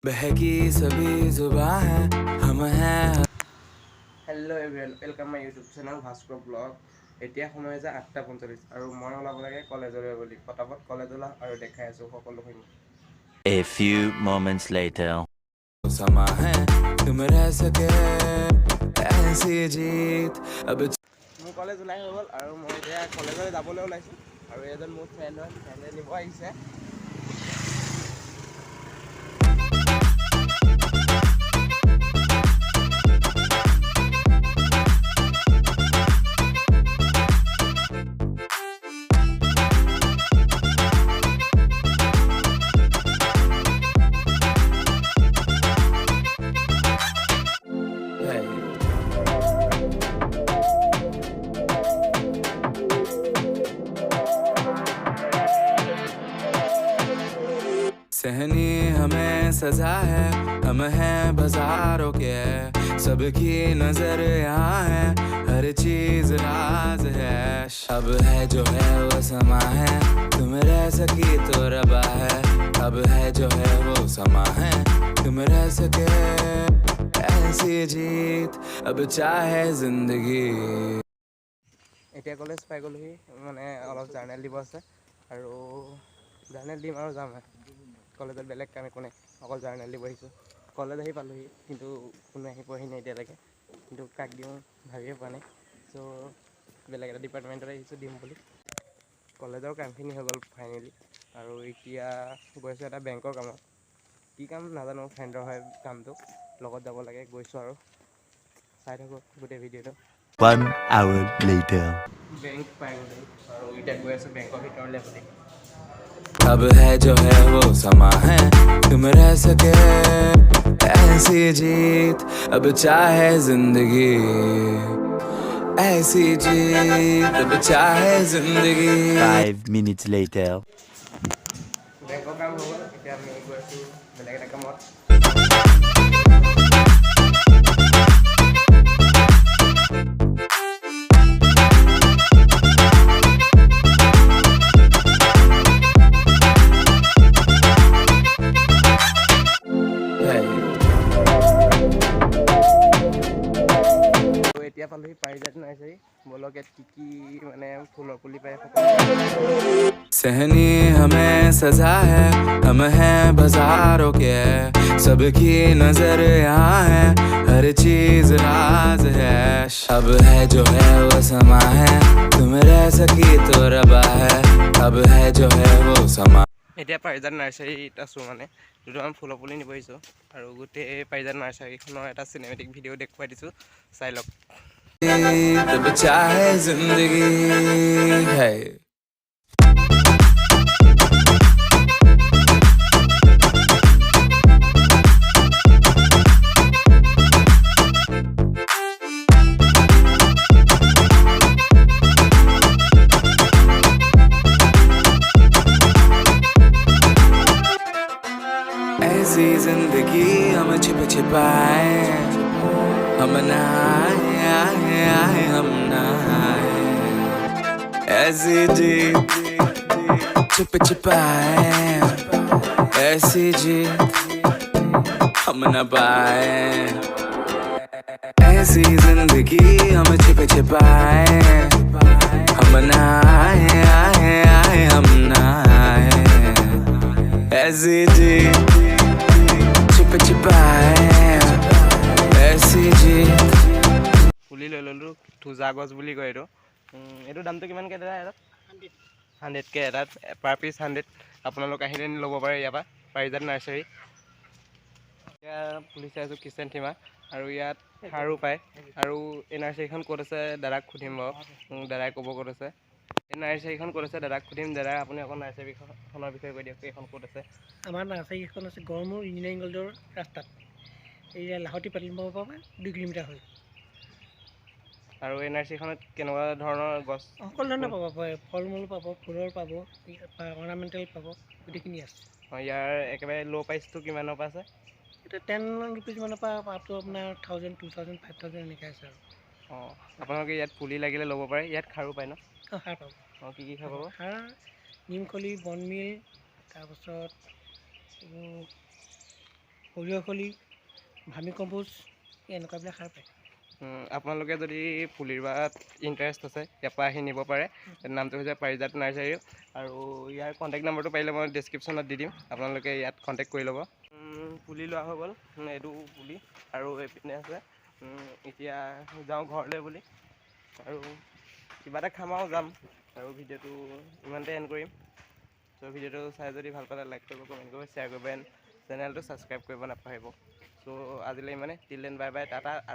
बहकी सभी जुबां है हम हैं। Hello everyone, welcome my YouTube channel Bhaskar blog. এতিয়া সময় যে 8:45 আৰু মই ওলাব লাগে কলেজলৈ বুলি। পটাপট কলেজ ওলা আৰু দেখাই আছো সকলোখিনি। A few moments later. समा है तुम रह सके ऐसी जीत अब। মোৰ কলেজ ওলাই হৈ গ'ল আৰু মই এতিয়া কলেজলৈ যাবলৈ ওলাইছোঁ আৰু এজন মোৰ ফ্ৰেণ্ড হয়, ফ্ৰেণ্ডে নিব আহিছে। सहनी हमें सजा है हम हैं बाजारों के, सबकी नजर यहाँ है हर चीज राज है। अब है जो है वो समा है तुम रह सकी तो रबा है। अब है जो है वो समा है तुम रह सके ऐसी जीत अब चाहे जिंदगी। এতিয়া কলেজ পাই গ'লোহি, মানে অলপ জাৰ্নেল দিব আছে আৰু জাৰ্নেল দিম আৰু যাম। কলেজত বেলেগ কাম একো নাই, অকল জাৰ্নেল দিব আহিছোঁ। কলেজ আহি পালোহি কিন্তু কোনো আহি পোৱাহি নাই এতিয়ালৈকে, কিন্তু কাক দিওঁ ভাবিয়ে পোৱা নাই। চ' বেলেগ এটা ডিপাৰ্টমেণ্টত আহিছোঁ দিম বুলি। কলেজৰ কামখিনি হৈ গ'ল ফাইনেলি আৰু এতিয়া গৈছোঁ এটা বেংকৰ কামত। কি কাম নাজানো, ফ্ৰেণ্ডৰ হয় কামটো, লগত যাব লাগে। গৈছোঁ আৰু চাই থাকোঁ গোটেই ভিডিঅ'টো। 1 hour later. বেংক পাই গ'লো আৰু এতিয়া গৈ আছোঁ বেংকৰ ভিতৰলৈ বুলি। अब है जो है वो समा है तुम रह सके ऐसी जीत अब चाहे जिंदगी। ऐसी जीत अब चाहे जिंदगी। 5 minutes later. বেংকৰ কাম হৈ গ'ল, এতিয়া আমি গৈ আছোঁ বেলেগ এটা কামত। এতিয়া পালোহি পাৰিজাত নাৰ্চাৰী। বলক ইয়াত কি কি মানে ফুলৰ পুলি পায়। सहनी हमें सजा है हम हैं बाजारों के, सबकी नजर यहाँ है हर चीज राज है। अब है जो है वो समा है तुम रह सकी तो रबा है। अब है जो है वो समा। এতিয়া পাৰিজাত নাৰ্চাৰীত আছোঁ, মানে দুটামান ফুলৰ পুলি নিব আহিছোঁ আৰু গোটেই পাৰিজাত নাৰ্চাৰীখনৰ এটা চিনেমেটিক ভিডিঅ' দেখুৱাই দিছোঁ, চাই লওক। अब चाहे जिंदगी है। ऐसी जिंदगी हम छिप छिपाए हम नहाए हम नहाए। ऐसी जीत छिप छिपाए ऐसी जीत हम न पाए। ऐसी जिंदगी हम छिप छिपाए हम नहाए हम नहाए। ऐसी जीत छिप छिपाए ऐसी जीत। পুলি লৈ ল'লোঁ, থোজা গছ বুলি কয় এইটো। এইটো দামটো কিমানকৈ দাদা? এটাত 100কৈ এটাত, পাৰ পিচ 100। আপোনালোক আহিলে ল'ব পাৰে ইয়াৰ পৰা, পাৰিজাত নাৰ্চাৰী। এতিয়া পুলি চাইছোঁ কিচেন থিমা, আৰু ইয়াত সাৰো পায়। আৰু এই নাৰ্চাৰীখন ক'ত আছে দাদাক সুধিম বাৰু, দাদাই ক'ব ক'ত আছে। এই নাৰ্চাৰীখন ক'ত আছে দাদাক সুধিম। দাদা আপুনি অকণ নাৰ্চাৰীখনৰ বিষয়ে কৈ দিয়ক, এইখন ক'ত আছে? আমাৰ নাৰ্চাৰীখন আছে গড়মূৰ ইঞ্জিনিয়াৰিং কলেজৰ ৰাস্তাত, এই লাহতি পেট্ৰল পাম্পৰ পৰা 2 কিলোমিটাৰ হয়। আৰু এই নাৰ্চাৰীখনত কেনেকুৱা ধৰণৰ গছ? সকলো ধৰণৰ পাব, ফল মূল পাব, ফুলৰ পাব, অৰ্ণামেণ্টেল পাব, গোটেইখিনি আছে। ইয়াৰ একেবাৰে ল' প্ৰাইচটো কিমানৰ পৰা আছে? এতিয়া 10 ৰুপিজ মানৰ পৰা আপ টু আপোনাৰ 1000, 2000, 5000 এনেকৈ আছে আৰু। আপোনালোকে ইয়াত পুলি লাগিলে ল'ব পাৰে। ইয়াত খাৰো পায় ন? সাৰ পাব। কি কি খাৰ পাব? সাৰ নিমখলি, বনমিল, তাৰপাছত সৰিয়হ খলি ভামি কম্পোজ এনেকুৱাবিলাক সাৰ পায়। আপোনালোকে যদি পুলিৰ ৰোৱাত ইণ্টাৰেষ্ট আছে ইয়াৰ পৰা আহি নিব পাৰে। নামটো হৈছে পাৰিজাত নাৰ্চাৰী আৰু ইয়াৰ কণ্টেক্ট নম্বৰটো পাৰিলে মই ডেছক্ৰিপশ্যনত দি দিম, আপোনালোকে ইয়াত কণ্টেক্ট কৰি ল'ব। পুলি লোৱা হৈ গ'ল, এইটো পুলি আৰু এইপিনে আছে। এতিয়া যাওঁ ঘৰলৈ বুলি আৰু কিবা এটা খাম আৰু যাম আৰু ভিডিঅ'টো ইমানতে এণ্ড কৰিম। চ' ভিডিঅ'টো চাই যদি ভাল পালে লাইক কৰিব, কমেণ্ট কৰিব, শ্বেয়াৰ কৰিব, চেনেলটো ছাবস্ক্ৰাইব কৰিব নাপাহৰিব। চ' আজিলৈ ইমানে, till then bye bye, Tata.